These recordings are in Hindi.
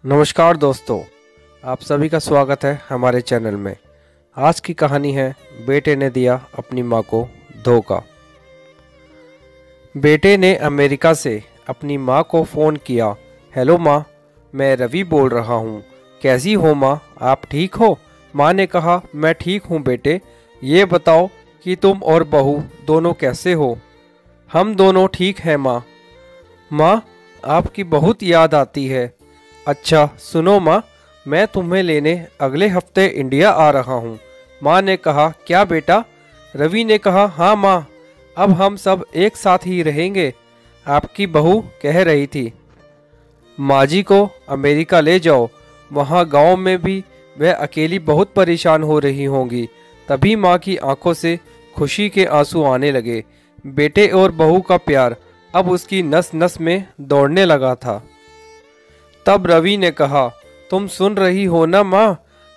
नमस्कार दोस्तों, आप सभी का स्वागत है हमारे चैनल में। आज की कहानी है बेटे ने दिया अपनी माँ को धोखा। बेटे ने अमेरिका से अपनी माँ को फ़ोन किया। हेलो माँ, मैं रवि बोल रहा हूँ। कैसी हो माँ, आप ठीक हो? माँ ने कहा, मैं ठीक हूँ बेटे। ये बताओ कि तुम और बहू दोनों कैसे हो? हम दोनों ठीक हैं माँ। माँ, आपकी बहुत याद आती है। अच्छा सुनो माँ, मैं तुम्हें लेने अगले हफ्ते इंडिया आ रहा हूँ। माँ ने कहा, क्या बेटा? रवि ने कहा, हाँ माँ, अब हम सब एक साथ ही रहेंगे। आपकी बहू कह रही थी माँ जी को अमेरिका ले जाओ, वहाँ गांव में भी वह अकेली बहुत परेशान हो रही होंगी। तभी माँ की आंखों से खुशी के आंसू आने लगे। बेटे और बहू का प्यार अब उसकी नस नस में दौड़ने लगा था। तब रवि ने कहा, तुम सुन रही हो ना माँ?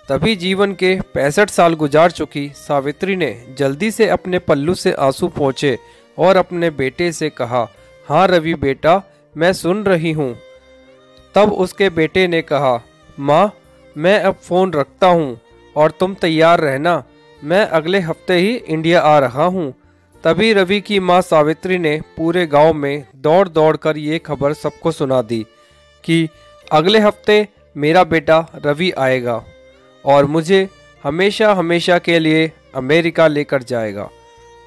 तभी जीवन के 65 साल गुजार चुकी सावित्री ने जल्दी से अपने पल्लू से आंसू पोंछे और अपने बेटे से कहा, हाँ रवि बेटा, मैं सुन रही हूँ। तब उसके बेटे ने कहा, माँ, मैं अब फ़ोन रखता हूँ और तुम तैयार रहना, मैं अगले हफ्ते ही इंडिया आ रहा हूँ। तभी रवि की माँ सावित्री ने पूरे गांव में दौड़ दौड़ कर ये खबर सबको सुना दी कि अगले हफ्ते मेरा बेटा रवि आएगा और मुझे हमेशा हमेशा के लिए अमेरिका लेकर जाएगा।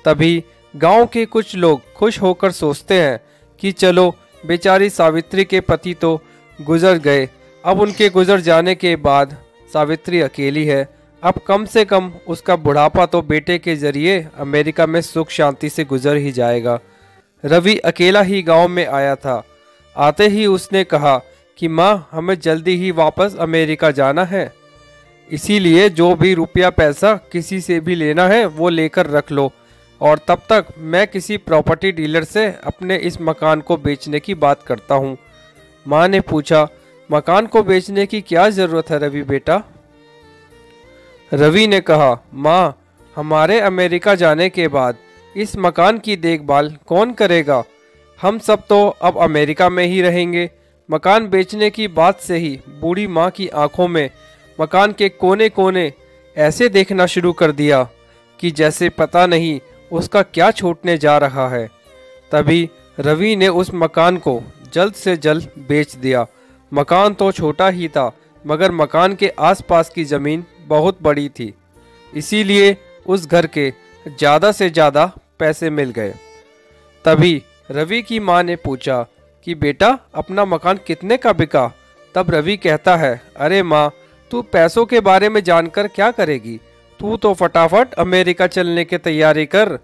तभी गांव के कुछ लोग खुश होकर सोचते हैं कि चलो, बेचारी सावित्री के पति तो गुजर गए, अब उनके गुजर जाने के बाद सावित्री अकेली है, अब कम से कम उसका बुढ़ापा तो बेटे के जरिए अमेरिका में सुख शांति से गुजर ही जाएगा। रवि अकेला ही गांव में आया था। आते ही उसने कहा कि माँ, हमें जल्दी ही वापस अमेरिका जाना है, इसीलिए जो भी रुपया पैसा किसी से भी लेना है वो लेकर रख लो, और तब तक मैं किसी प्रॉपर्टी डीलर से अपने इस मकान को बेचने की बात करता हूँ। माँ ने पूछा, मकान को बेचने की क्या ज़रूरत है रवि बेटा? रवि ने कहा, माँ, हमारे अमेरिका जाने के बाद इस मकान की देखभाल कौन करेगा? हम सब तो अब अमेरिका में ही रहेंगे। मकान बेचने की बात से ही बूढ़ी माँ की आंखों में मकान के कोने कोने ऐसे देखना शुरू कर दिया कि जैसे पता नहीं उसका क्या छूटने जा रहा है। तभी रवि ने उस मकान को जल्द से जल्द बेच दिया। मकान तो छोटा ही था, मगर मकान के आसपास की ज़मीन बहुत बड़ी थी, इसीलिए उस घर के ज़्यादा से ज़्यादा पैसे मिल गए। तभी रवि की माँ ने पूछा कि बेटा, अपना मकान कितने का बिका? तब रवि कहता है, अरे माँ, तू पैसों के बारे में जानकर क्या करेगी? तू तो फटाफट अमेरिका चलने की तैयारी कर।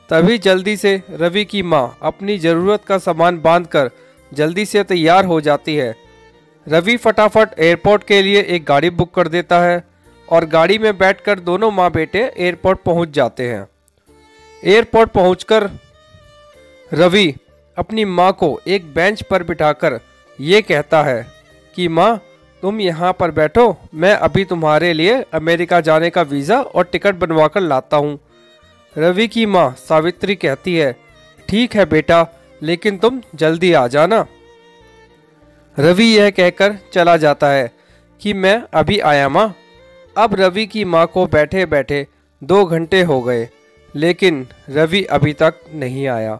तभी जल्दी से रवि की माँ अपनी ज़रूरत का सामान बांधकर जल्दी से तैयार हो जाती है। रवि फटाफट एयरपोर्ट के लिए एक गाड़ी बुक कर देता है और गाड़ी में बैठकर दोनों माँ बेटे एयरपोर्ट पहुँच जाते हैं। एयरपोर्ट पहुँचकर रवि अपनी माँ को एक बेंच पर बिठाकर ये कहता है कि माँ, तुम यहाँ पर बैठो, मैं अभी तुम्हारे लिए अमेरिका जाने का वीज़ा और टिकट बनवाकर लाता हूँ। रवि की माँ सावित्री कहती है, ठीक है बेटा, लेकिन तुम जल्दी आ जाना। रवि यह कहकर चला जाता है कि मैं अभी आया माँ। अब रवि की माँ को बैठे बैठे 2 घंटे हो गए, लेकिन रवि अभी तक नहीं आया।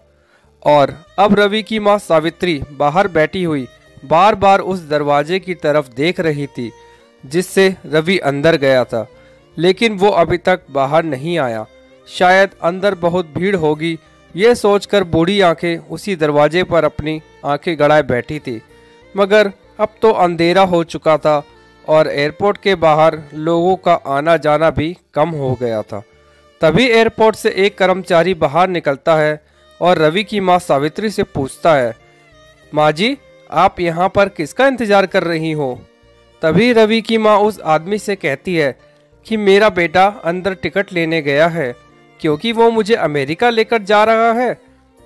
और अब रवि की माँ सावित्री बाहर बैठी हुई बार बार उस दरवाजे की तरफ देख रही थी जिससे रवि अंदर गया था, लेकिन वो अभी तक बाहर नहीं आया। शायद अंदर बहुत भीड़ होगी, ये सोचकर बूढ़ी आंखें उसी दरवाजे पर अपनी आंखें गड़ाए बैठी थी। मगर अब तो अंधेरा हो चुका था और एयरपोर्ट के बाहर लोगों का आना जाना भी कम हो गया था। तभी एयरपोर्ट से एक कर्मचारी बाहर निकलता है और रवि की माँ सावित्री से पूछता है, माँ जी, आप यहाँ पर किसका इंतज़ार कर रही हो? तभी रवि की माँ उस आदमी से कहती है कि मेरा बेटा अंदर टिकट लेने गया है, क्योंकि वो मुझे अमेरिका लेकर जा रहा है।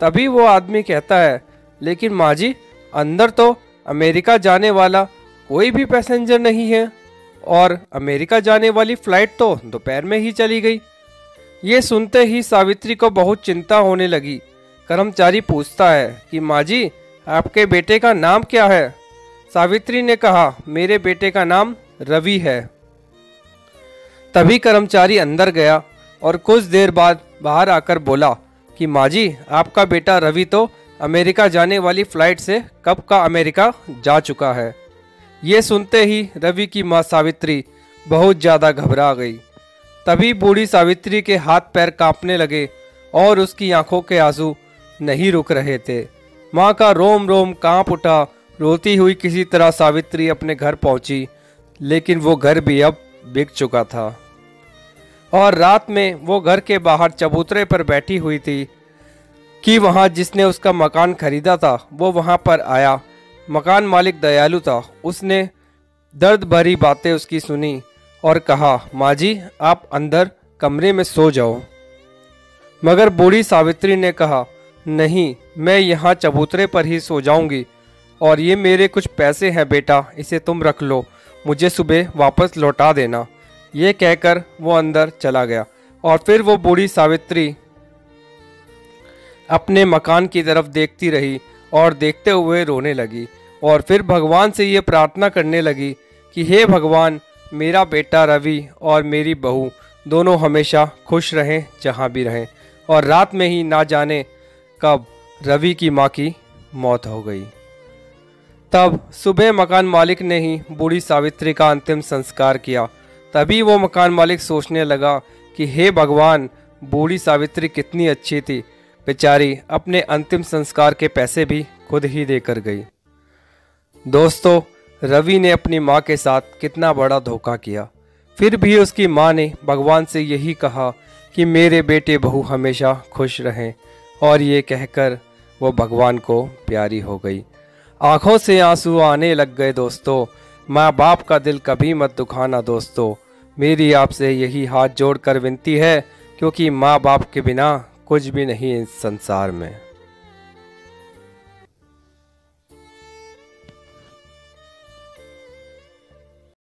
तभी वो आदमी कहता है, लेकिन माँ जी, अंदर तो अमेरिका जाने वाला कोई भी पैसेंजर नहीं है और अमेरिका जाने वाली फ़्लाइट तो दोपहर में ही चली गई। ये सुनते ही सावित्री को बहुत चिंता होने लगी। कर्मचारी पूछता है कि माँ जी, आपके बेटे का नाम क्या है? सावित्री ने कहा, मेरे बेटे का नाम रवि है। तभी कर्मचारी अंदर गया और कुछ देर बाद बाहर आकर बोला कि माँ जी, आपका बेटा रवि तो अमेरिका जाने वाली फ्लाइट से कब का अमेरिका जा चुका है। ये सुनते ही रवि की माँ सावित्री बहुत ज़्यादा घबरा गई। तभी बूढ़ी सावित्री के हाथ पैर कांपने लगे और उसकी आंखों के आंसू नहीं रुक रहे थे। माँ का रोम रोम कांप उठा। रोती हुई किसी तरह सावित्री अपने घर पहुंची, लेकिन वो घर भी अब बिक चुका था और रात में वो घर के बाहर चबूतरे पर बैठी हुई थी कि वहाँ जिसने उसका मकान खरीदा था वो वहाँ पर आया। मकान मालिक दयालु था। उसने दर्द भरी बातें उसकी सुनी और कहा, माँ जी, आप अंदर कमरे में सो जाओ। मगर बूढ़ी सावित्री ने कहा, नहीं, मैं यहाँ चबूतरे पर ही सो जाऊंगी और ये मेरे कुछ पैसे हैं बेटा, इसे तुम रख लो, मुझे सुबह वापस लौटा देना। ये कहकर वो अंदर चला गया और फिर वो बूढ़ी सावित्री अपने मकान की तरफ देखती रही और देखते हुए रोने लगी और फिर भगवान से ये प्रार्थना करने लगी कि हे भगवान, मेरा बेटा रवि और मेरी बहू दोनों हमेशा खुश रहें जहाँ भी रहें। और रात में ही ना जाने कब रवि की माँ की मौत हो गई। तब सुबह मकान मालिक ने ही बूढ़ी सावित्री का अंतिम संस्कार किया। तभी वो मकान मालिक सोचने लगा कि हे भगवान, बूढ़ी सावित्री कितनी अच्छी थी, बेचारी अपने अंतिम संस्कार के पैसे भी खुद ही देकर गई। दोस्तों, रवि ने अपनी माँ के साथ कितना बड़ा धोखा किया। फिर भी उसकी माँ ने भगवान से यही कहा कि मेरे बेटे बहू हमेशा खुश रहें, और ये कहकर वो भगवान को प्यारी हो गई। आंखों से आंसू आने लग गए। दोस्तों, माँ बाप का दिल कभी मत दुखाना। दोस्तों, मेरी आपसे यही हाथ जोड़कर विनती है, क्योंकि माँ बाप के बिना कुछ भी नहीं इस संसार में।